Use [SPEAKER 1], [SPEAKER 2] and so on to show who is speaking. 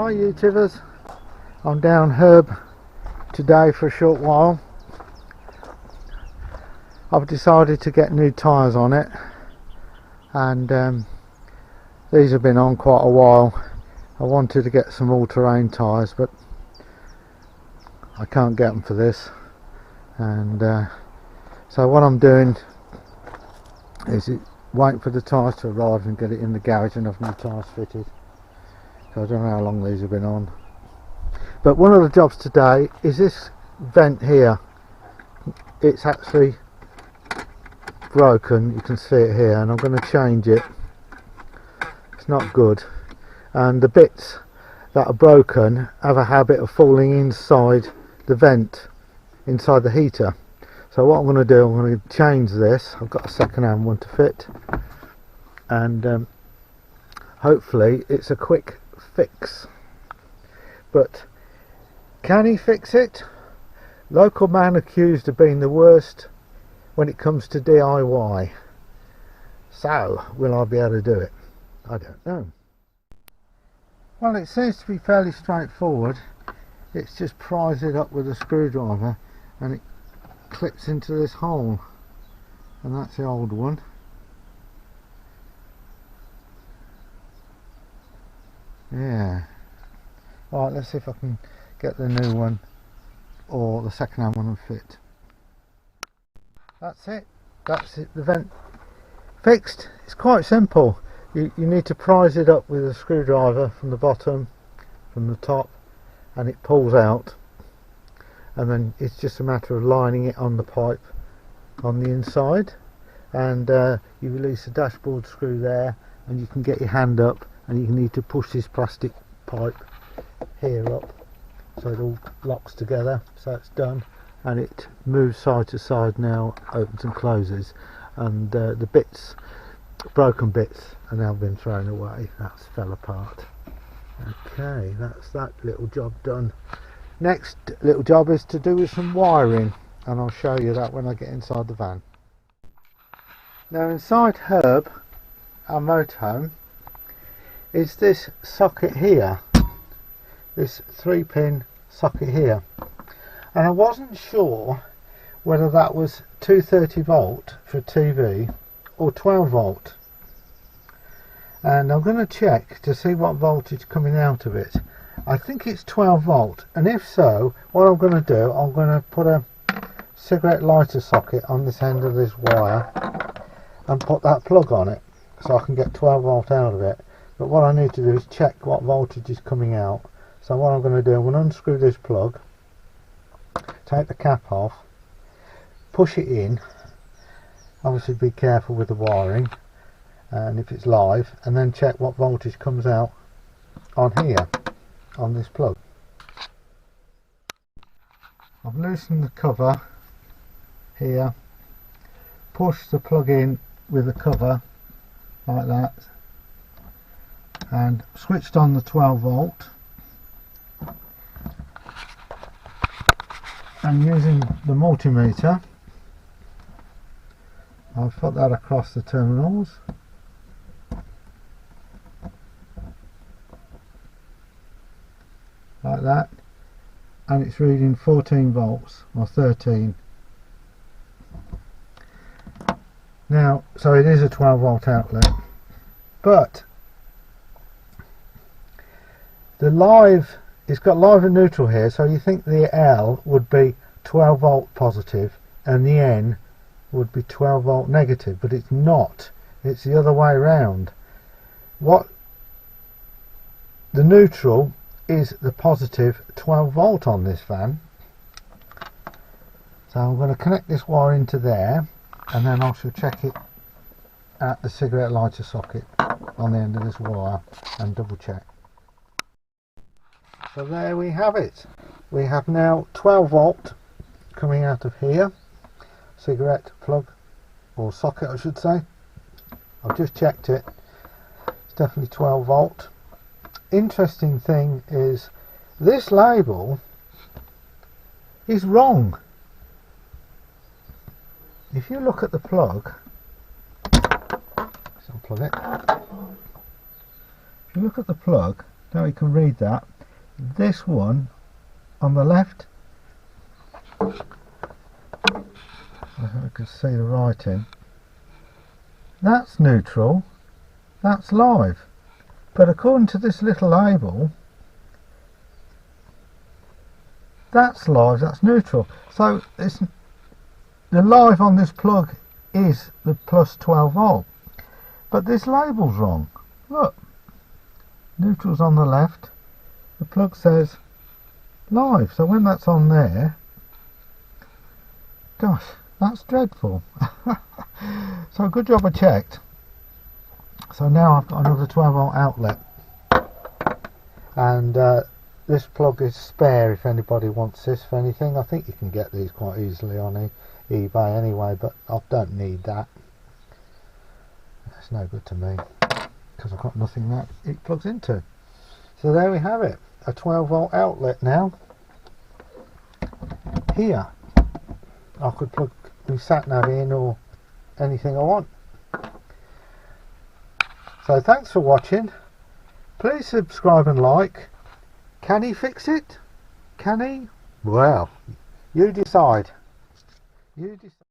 [SPEAKER 1] Hi YouTubers, I'm down Herb today for a short while. I've decided to get new tyres on it, and these have been on quite a while. I wanted to get some all-terrain tyres, but I can't get them for this, and so what I'm doing is waiting for the tyres to arrive and get it in the garage and have new tyres fitted. So I don't know how long these have been on, but one of the jobs today is this vent here. It's actually broken, you can see it here, and I'm going to change it. It's not good, and the bits that are broken have a habit of falling inside the vent, inside the heater. So what I'm going to do, I'm going to change this. I've got a second-hand one to fit, and hopefully it's a quick fix. But can he fix it? Local man accused of being the worst when it comes to DIY. So will I be able to do it? I don't know. Well, it seems to be fairly straightforward. It's just prise it up with a screwdriver and it clips into this hole, and that's the old one. Yeah. Alright, let's see if I can get the new one or the second hand one and fit. That's it. That's it. The vent fixed. It's quite simple. You need to prise it up with a screwdriver from the bottom, from the top, and it pulls out, and then it's just a matter of lining it on the pipe on the inside, and you release the dashboard screw there, and you can get your hand up, and you need to push this plastic pipe here up so it all locks together. So it's done, and it moves side to side now, opens and closes, and the bits, broken bits, are now been thrown away. That's fell apart. Okay, that's that little job done. Next little job is to do with some wiring, and I'll show you that when I get inside the van. Now inside Herb, our motorhome, is this socket here, this 3-pin socket here, and I wasn't sure whether that was 230 volt for TV or 12 volt, and I'm going to check to see what voltage coming out of it. I think it's 12 volt, and if so, what I'm going to do, I'm going to put a cigarette lighter socket on this end of this wire and put that plug on it so I can get 12 volt out of it. But what I need to do is check what voltage is coming out. So what I'm going to do, I'm going to unscrew this plug, take the cap off, push it in, obviously be careful with the wiring and if it's live, and then check what voltage comes out on here, on this plug. I've loosened the cover here, pushed the plug in with the cover like that, and switched on the 12 volt, and using the multimeter I've put that across the terminals, like that, and it's reading 14 volts or 13. Now, so it is a 12 volt outlet, but the live, it's got live and neutral here, so you think the L would be 12 volt positive and the N would be 12 volt negative, but it's not. It's the other way around. What the neutral is the positive 12 volt on this van. So I'm going to connect this wire into there, and then I shall check it at the cigarette lighter socket on the end of this wire and double check. So there we have it. We have now 12 volt coming out of here, cigarette plug or socket I should say. I've just checked it, it's definitely 12 volt. Interesting thing is this label is wrong. If you look at the plug, let's unplug it. If you look at the plug, now you can read that, This one on the left, I can see the writing, that's neutral, that's live, but according to this little label, that's live, that's neutral. So it's the live on this plug is the plus 12 volt, but this label's wrong. Look, neutral's on the left, the plug says live, so when that's on there, gosh, that's dreadful. So good job I checked. So now I've got another 12 volt outlet, and this plug is spare if anybody wants this for anything. I think you can get these quite easily on eBay anyway, but I don't need that. It's no good to me because I've got nothing that it plugs into. So there we have it, a 12 volt outlet now. Here I could plug my sat nav in or anything I want. So thanks for watching. Please subscribe and like. Can he fix it? Can he? Well, you decide. You decide.